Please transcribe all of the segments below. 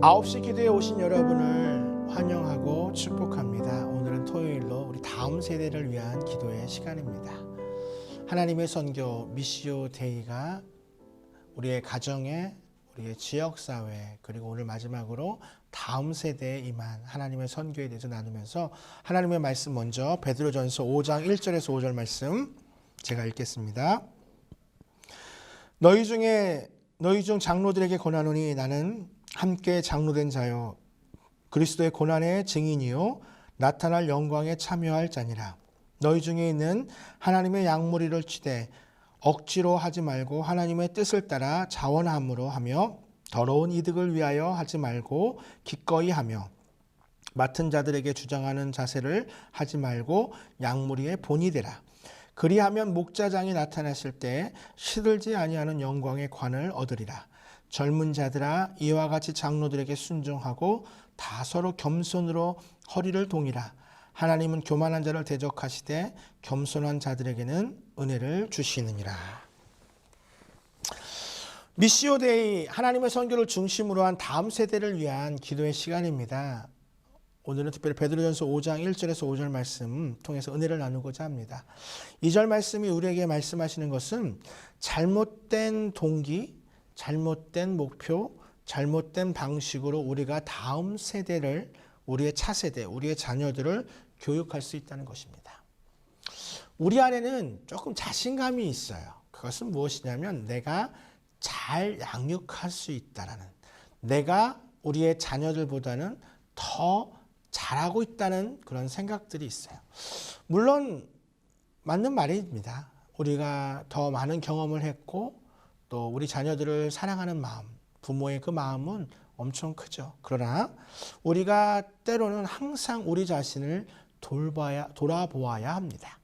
9시 기도에 오신 여러분을 환영하고 축복합니다. 오늘은 토요일로 우리 다음 세대를 위한 기도의 시간입니다. 하나님의 선교 미시오 데이가 우리의 가정에, 우리의 지역사회, 그리고 오늘 마지막으로 다음 세대에 임한 하나님의 선교에 대해서 나누면서 하나님의 말씀 먼저 베드로전서 5장 1절에서 5절 말씀 제가 읽겠습니다. 너희 중 장로들에게 권하노니 나는 함께 장로된 자요 그리스도의 고난의 증인이요 나타날 영광에 참여할 자니라. 너희 중에 있는 하나님의 양무리를 치되 억지로 하지 말고 하나님의 뜻을 따라 자원함으로 하며 더러운 이득을 위하여 하지 말고 기꺼이 하며 맡은 자들에게 주장하는 자세를 하지 말고 양무리의 본이 되라. 그리하면 목자장이 나타났을 때 시들지 아니하는 영광의 관을 얻으리라. 젊은 자들아 이와 같이 장로들에게 순종하고 다 서로 겸손으로 허리를 동이라. 하나님은 교만한 자를 대적하시되 겸손한 자들에게는 은혜를 주시느니라. 미시오 데이, 하나님의 선교를 중심으로 한 다음 세대를 위한 기도의 시간입니다. 오늘은 특별히 베드로전서 5장 1절에서 5절 말씀 통해서 은혜를 나누고자 합니다. 2절 말씀이 우리에게 말씀하시는 것은 잘못된 동기, 잘못된 목표, 잘못된 방식으로 우리가 다음 세대를, 우리의 차세대, 우리의 자녀들을 교육할 수 있다는 것입니다. 우리 안에는 조금 자신감이 있어요. 그것은 무엇이냐면 내가 잘 양육할 수 있다라는, 내가 우리의 자녀들보다는 더 잘하고 있다는 그런 생각들이 있어요. 물론 맞는 말입니다. 우리가 더 많은 경험을 했고 또 우리 자녀들을 사랑하는 마음, 부모의 그 마음은 엄청 크죠. 그러나 우리가 때로는 항상 우리 자신을 돌아보아야 합니다.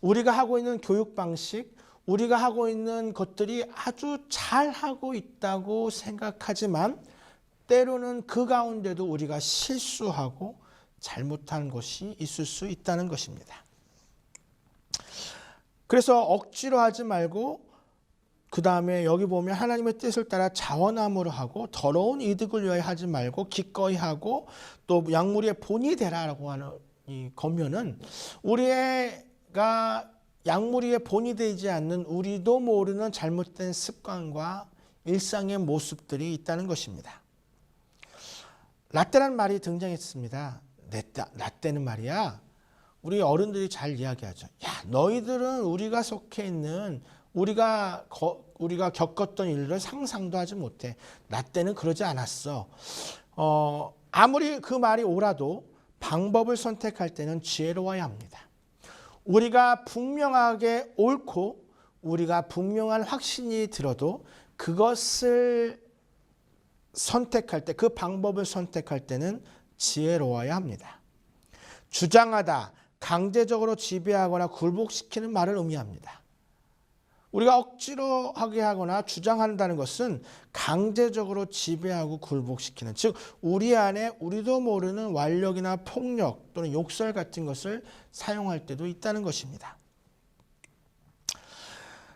우리가 하고 있는 교육 방식, 우리가 하고 있는 것들이 아주 잘하고 있다고 생각하지만 때로는 그 가운데도 우리가 실수하고 잘못한 것이 있을 수 있다는 것입니다. 그래서 억지로 하지 말고 그 다음에 여기 보면 하나님의 뜻을 따라 자원함으로 하고 더러운 이득을 위하여 하지 말고 기꺼이 하고 또 양무리의 본이 되라라고 하는 이 권면은 우리가 양무리의 본이 되지 않는 우리도 모르는 잘못된 습관과 일상의 모습들이 있다는 것입니다. 라떼란 말이 등장했습니다. 라떼는 말이야. 우리 어른들이 잘 이야기하죠. 야, 너희들은 우리가 속해 있는 우리가 겪었던 일을 상상도 하지 못해. 라떼는 그러지 않았어. 아무리 그 말이 옳아도 방법을 선택할 때는 지혜로워야 합니다. 우리가 분명하게 옳고 우리가 분명한 확신이 들어도 그것을 선택할 때, 그 방법을 선택할 때는 지혜로워야 합니다. 주장하다, 강제적으로 지배하거나 굴복시키는 말을 의미합니다. 우리가 억지로 하게 하거나 주장한다는 것은 강제적으로 지배하고 굴복시키는, 즉 우리 안에 우리도 모르는 완력이나 폭력 또는 욕설 같은 것을 사용할 때도 있다는 것입니다.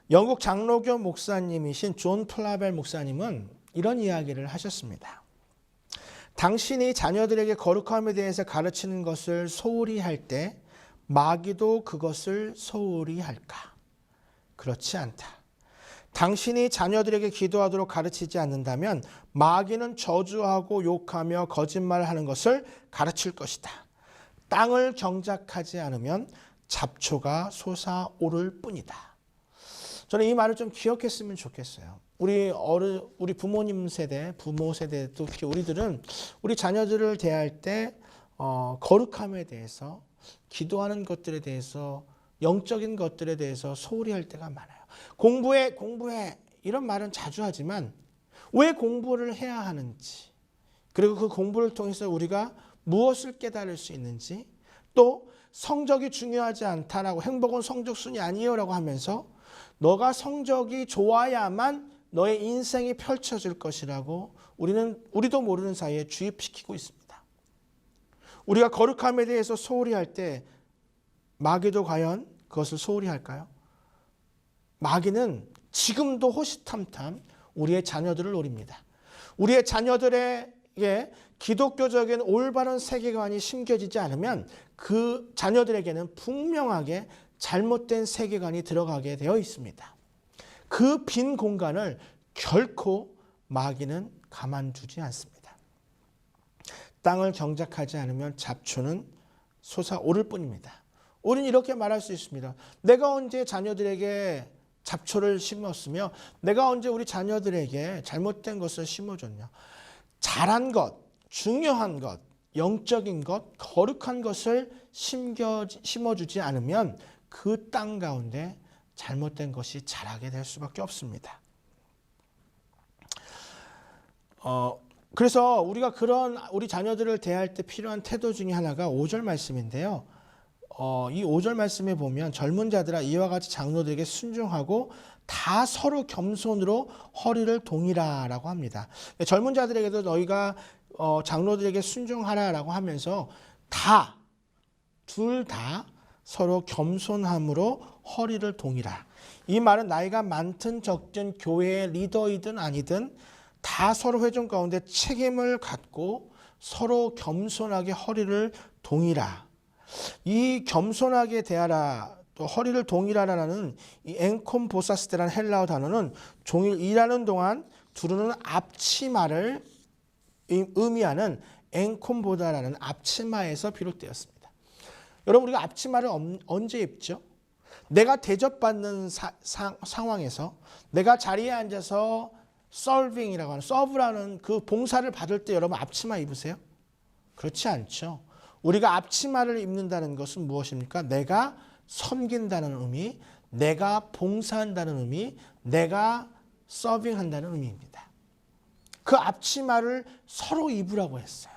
영국 장로교 목사님이신 존 플라벨 목사님은 이런 이야기를 하셨습니다. 당신이 자녀들에게 거룩함에 대해서 가르치는 것을 소홀히 할 때 마귀도 그것을 소홀히 할까? 그렇지 않다. 당신이 자녀들에게 기도하도록 가르치지 않는다면 마귀는 저주하고 욕하며 거짓말하는 것을 가르칠 것이다. 땅을 경작하지 않으면 잡초가 솟아오를 뿐이다. 저는 이 말을 좀 기억했으면 좋겠어요. 우리 부모님 세대, 부모 세대, 특히 우리들은 우리 자녀들을 대할 때 거룩함에 대해서, 기도하는 것들에 대해서, 영적인 것들에 대해서 소홀히 할 때가 많아요. 공부해 이런 말은 자주 하지만 왜 공부를 해야 하는지, 그리고 그 공부를 통해서 우리가 무엇을 깨달을 수 있는지, 또 성적이 중요하지 않다라고, 행복은 성적순이 아니에요 라고 하면서 너가 성적이 좋아야만 너의 인생이 펼쳐질 것이라고 우리도 모르는 사이에 주입시키고 있습니다. 우리가 거룩함에 대해서 소홀히 할 때 마귀도 과연 그것을 소홀히 할까요? 마귀는 지금도 호시탐탐 우리의 자녀들을 노립니다. 우리의 자녀들의 기독교적인 올바른 세계관이 심겨지지 않으면 그 자녀들에게는 분명하게 잘못된 세계관이 들어가게 되어 있습니다. 그 빈 공간을 결코 마귀는 가만두지 않습니다. 땅을 경작하지 않으면 잡초는 솟아오를 뿐입니다. 우리는 이렇게 말할 수 있습니다. 내가 언제 자녀들에게 잡초를 심었으며 내가 언제 우리 자녀들에게 잘못된 것을 심어줬냐. 잘한 것, 중요한 것, 영적인 것, 거룩한 것을 심어주지 않으면 그 땅 가운데 잘못된 것이 자라게 될 수밖에 없습니다. 그래서 우리가 그런 우리 자녀들을 대할 때 필요한 태도 중에 하나가 5절 말씀인데요. 이 5절 말씀에 보면 젊은 자들아 이와 같이 장로들에게 순종하고 다 서로 겸손으로 허리를 동이라 라고 합니다. 젊은 자들에게도 너희가 장로들에게 순종하라라고 하면서 둘 다 서로 겸손함으로 허리를 동이라. 이 말은 나이가 많든 적든 교회의 리더이든 아니든 다 서로 회중 가운데 책임을 갖고 서로 겸손하게 허리를 동이라. 이 겸손하게 대하라, 또 허리를 동이라라는 이 엔콤보사스테라는 헬라어 단어는 종일 일하는 동안 두르는 앞치마를 의미하는 엔콤보다라는 앞치마에서 비롯되었습니다. 여러분, 우리가 앞치마를 언제 입죠? 내가 대접받는 상황에서 내가 자리에 앉아서 서빙이라고 하는 서브라는 그 봉사를 받을 때 여러분 앞치마 입으세요? 그렇지 않죠. 우리가 앞치마를 입는다는 것은 무엇입니까? 내가 섬긴다는 의미, 내가 봉사한다는 의미, 내가 서빙한다는 의미입니다. 그 앞치마를 서로 입으라고 했어요.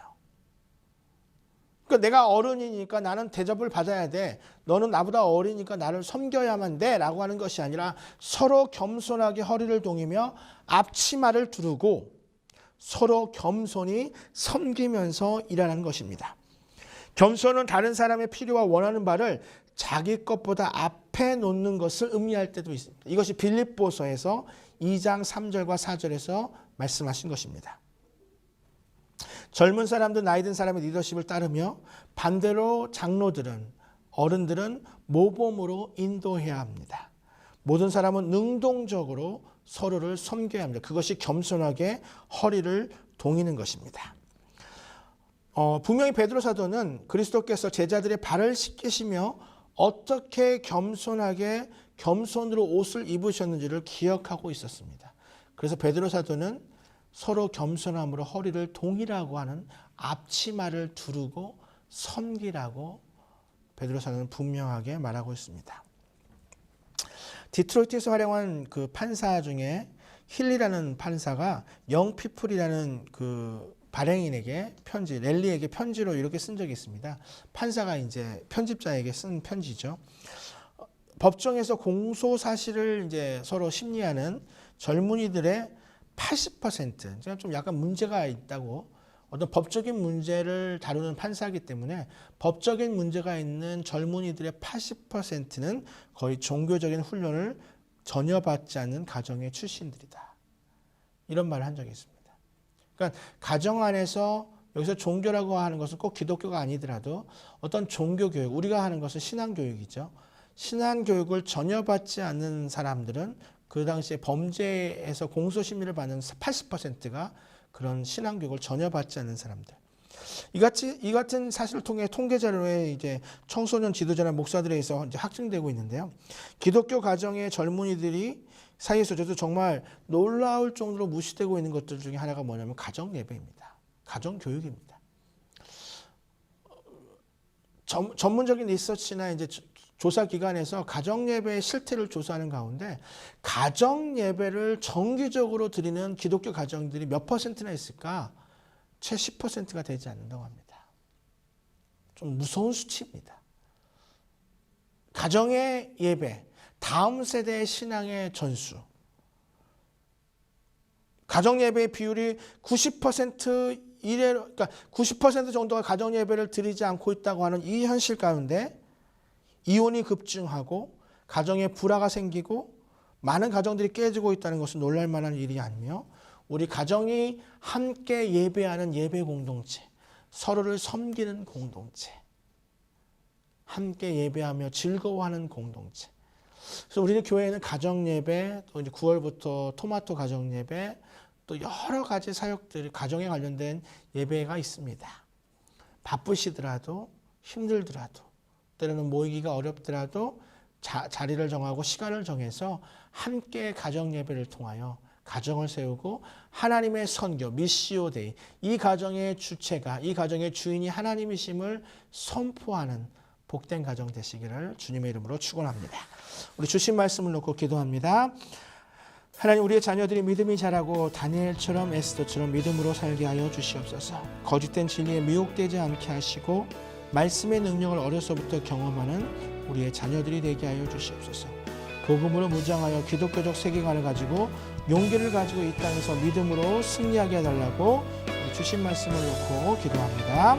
그러니까 내가 어른이니까 나는 대접을 받아야 돼. 너는 나보다 어리니까 나를 섬겨야만 돼. 라고 하는 것이 아니라 서로 겸손하게 허리를 동이며 앞치마를 두르고 서로 겸손히 섬기면서 일하는 것입니다. 겸손은 다른 사람의 필요와 원하는 바를 자기 것보다 앞에 놓는 것을 의미할 때도 있습니다. 이것이 빌립보서에서 2장 3절과 4절에서 말씀하신 것입니다. 젊은 사람들, 나이 든 사람의 리더십을 따르며 반대로 장로들은, 어른들은 모범으로 인도해야 합니다. 모든 사람은 능동적으로 서로를 섬겨야 합니다. 그것이 겸손하게 허리를 동이는 것입니다. 분명히 베드로 사도는 그리스도께서 제자들의 발을 씻기시며 어떻게 겸손으로 옷을 입으셨는지를 기억하고 있었습니다. 그래서 베드로 사도는 서로 겸손함으로 허리를 동이라고 하는 앞치마를 두르고 섬기라고 베드로 사도는 분명하게 말하고 있습니다. 디트로이트에서 활용한 그 판사 중에 힐리라는 판사가 영피플이라는 그 발행인에게 랠리에게 편지로 이렇게 쓴 적이 있습니다. 판사가 이제 편집자에게 쓴 편지죠. 법정에서 공소 사실을 이제 서로 심리하는 젊은이들의 80%, 좀 약간 문제가 있다고, 어떤 법적인 문제를 다루는 판사이기 때문에 법적인 문제가 있는 젊은이들의 80%는 거의 종교적인 훈련을 전혀 받지 않는 가정의 출신들이다. 이런 말을 한 적이 있습니다. 그러니까 가정 안에서 여기서 종교라고 하는 것은 꼭 기독교가 아니더라도 어떤 종교교육, 우리가 하는 것은 신앙교육이죠. 신앙교육을 전혀 받지 않는 사람들은 그 당시에 범죄에서 공소심리를 받는 80%가 그런 신앙교육을 전혀 받지 않는 사람들. 이 같은 사실을 통해 통계 자료에 이제 청소년 지도자나 목사들에 의해서 이제 확증되고 있는데요. 기독교 가정의 젊은이들이 사이에서 저도 정말 놀라울 정도로 무시되고 있는 것들 중에 하나가 뭐냐면 가정 예배입니다. 가정 교육입니다. 전문적인 리서치나 이제 조사 기관에서 가정 예배의 실태를 조사하는 가운데 가정 예배를 정기적으로 드리는 기독교 가정들이 몇 퍼센트나 있을까? 채 10%가 되지 않는다고 합니다. 좀 무서운 수치입니다. 가정의 예배, 다음 세대의 신앙의 전수. 가정 예배의 비율이 90% 이래로, 그러니까 90% 정도가 가정 예배를 드리지 않고 있다고 하는 이 현실 가운데 이혼이 급증하고 가정에 불화가 생기고 많은 가정들이 깨지고 있다는 것은 놀랄 만한 일이 아니며 우리 가정이 함께 예배하는 예배 공동체, 서로를 섬기는 공동체, 함께 예배하며 즐거워하는 공동체. 그래서 우리는 교회에는 가정 예배, 또 이제 9월부터 토마토 가정 예배, 또 여러 가지 사역들이 가정에 관련된 예배가 있습니다. 바쁘시더라도 힘들더라도 때로는 모이기가 어렵더라도 자리를 정하고 시간을 정해서 함께 가정 예배를 통하여 가정을 세우고 하나님의 선교, 미시오 데이, 이 가정의 주체가, 이 가정의 주인이 하나님이심을 선포하는 복된 가정 되시기를 주님의 이름으로 축원합니다. 우리 주신 말씀을 놓고 기도합니다. 하나님, 우리의 자녀들이 믿음이 자라고 다니엘처럼 에스더처럼 믿음으로 살게 하여 주시옵소서. 거짓된 진리에 미혹되지 않게 하시고 말씀의 능력을 어려서부터 경험하는 우리의 자녀들이 되게 하여 주시옵소서. 복음으로 무장하여 기독교적 세계관을 가지고 용기를 가지고 이 땅에서 믿음으로 승리하게 해달라고 주신 말씀을 놓고 기도합니다.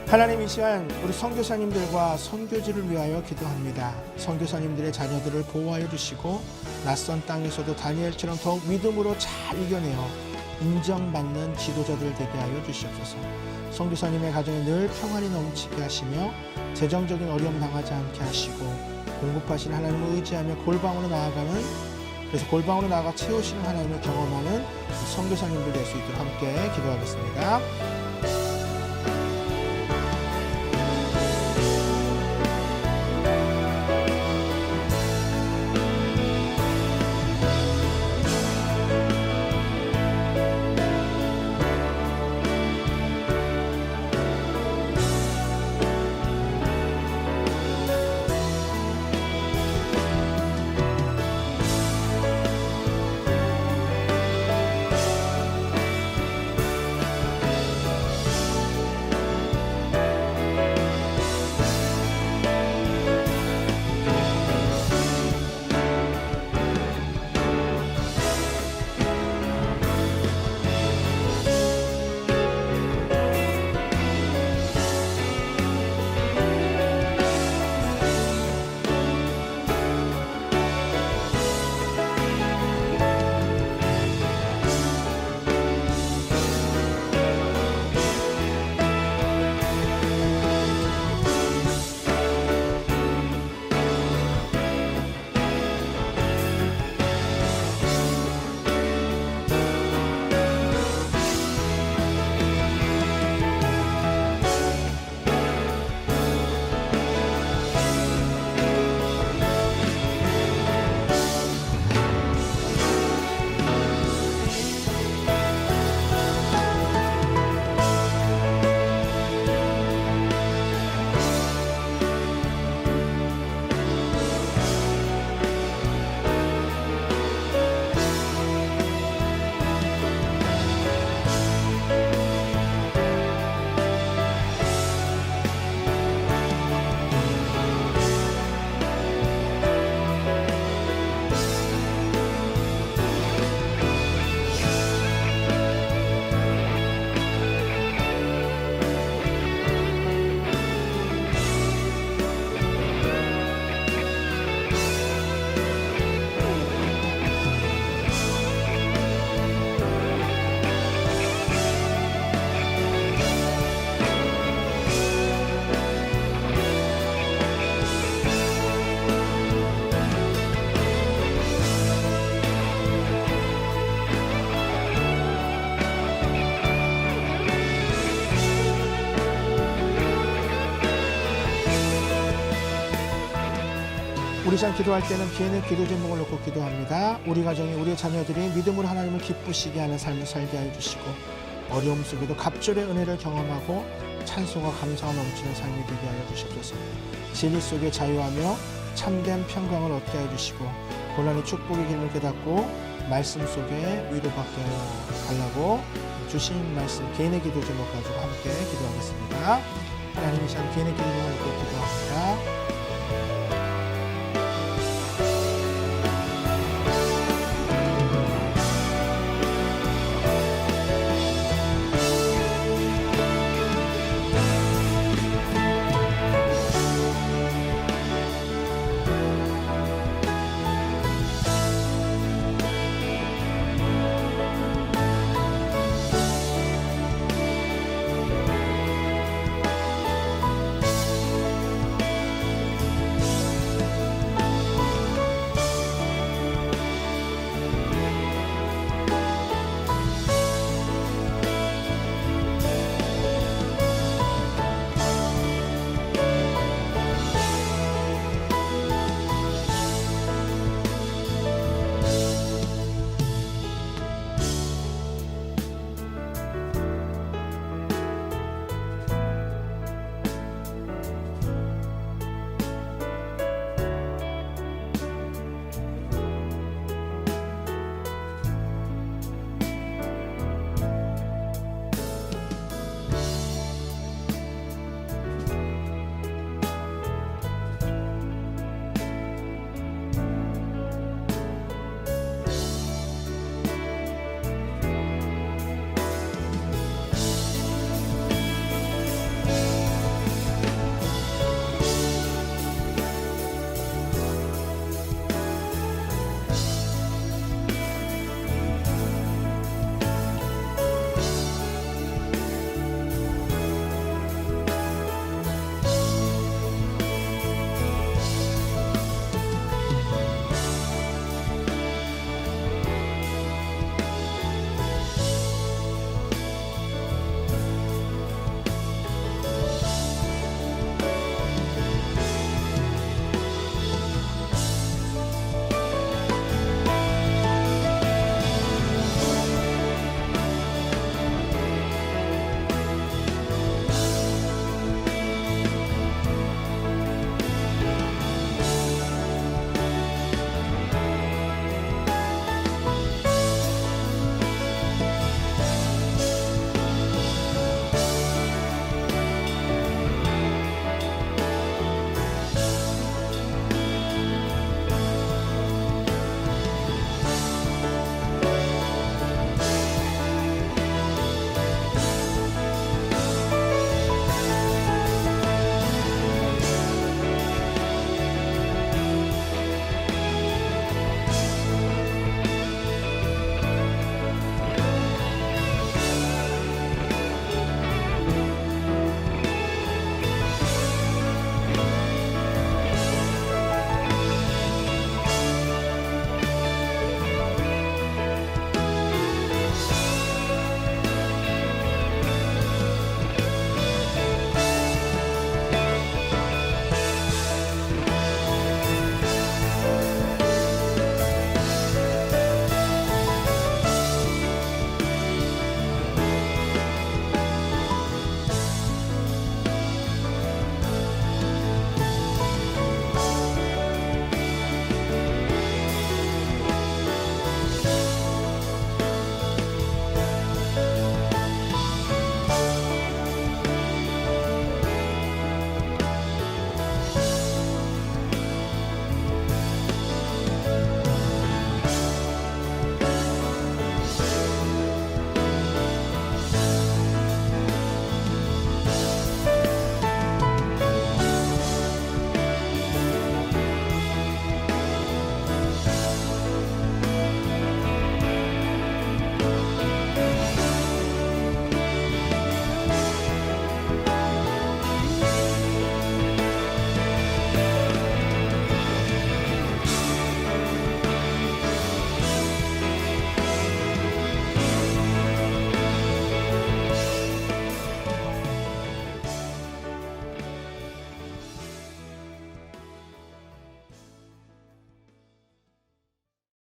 하나님, 이 시간 우리 선교사님들과 선교지를 위하여 기도합니다. 선교사님들의 자녀들을 보호하여 주시고 낯선 땅에서도 다니엘처럼 더욱 믿음으로 잘 이겨내어 인정받는 지도자들 되게 하여 주시옵소서. 선교사님의 가정에 늘 평안이 넘치게 하시며 재정적인 어려움 당하지 않게 하시고 공급하신 하나님을 의지하며 골방으로 나아가는, 그래서 골방으로 나아가 채우시는 하나님을 경험하는 선교사님들 될 수 있도록 함께 기도하겠습니다. 우리 참 기도할 때는 개인의 기도 제목을 놓고 기도합니다. 우리 가정이 우리 자녀들이 믿음으로 하나님을 기쁘시게 하는 삶을 살게 하여 주시고 어려움 속에도 갑절의 은혜를 경험하고 찬송과 감사가 넘치는 삶이 되게 하여 주시옵소서. 진리 속에 자유하며 참된 평강을 얻게 하여 주시고 고난의 축복의 길을 깨닫고 말씀 속에 위로받게 하여 달라고 주신 말씀 개인의 기도 제목 가지고 함께 기도하겠습니다. 하나님 이 시간 개인의 기도 제목을 놓고 기도합니다.